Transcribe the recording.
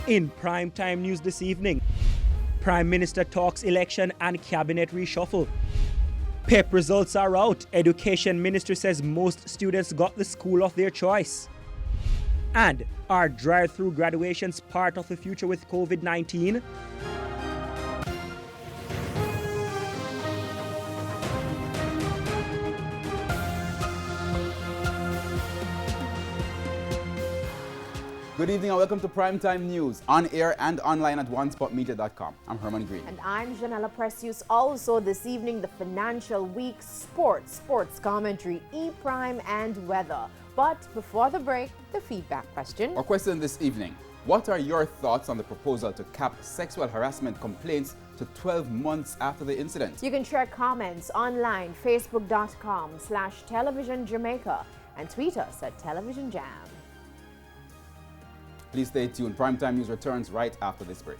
In primetime news this evening, Prime Minister talks election and cabinet reshuffle. PEP results are out. Education Minister says most students got the school of their choice. And are drive-through graduations part of the future with COVID-19? Good evening and welcome to Primetime News, on air and online at onespotmedia.com. I'm Herman Green. And I'm Janella Precious. Also this evening, the Financial Week, sports commentary, e-prime and weather. But before the break, the feedback question. Our question this evening: what are your thoughts on the proposal to cap sexual harassment complaints to 12 months after the incident? You can share comments online, facebook.com/television Jamaica, and tweet us at Television Jam. Please stay tuned. Primetime News returns right after this break.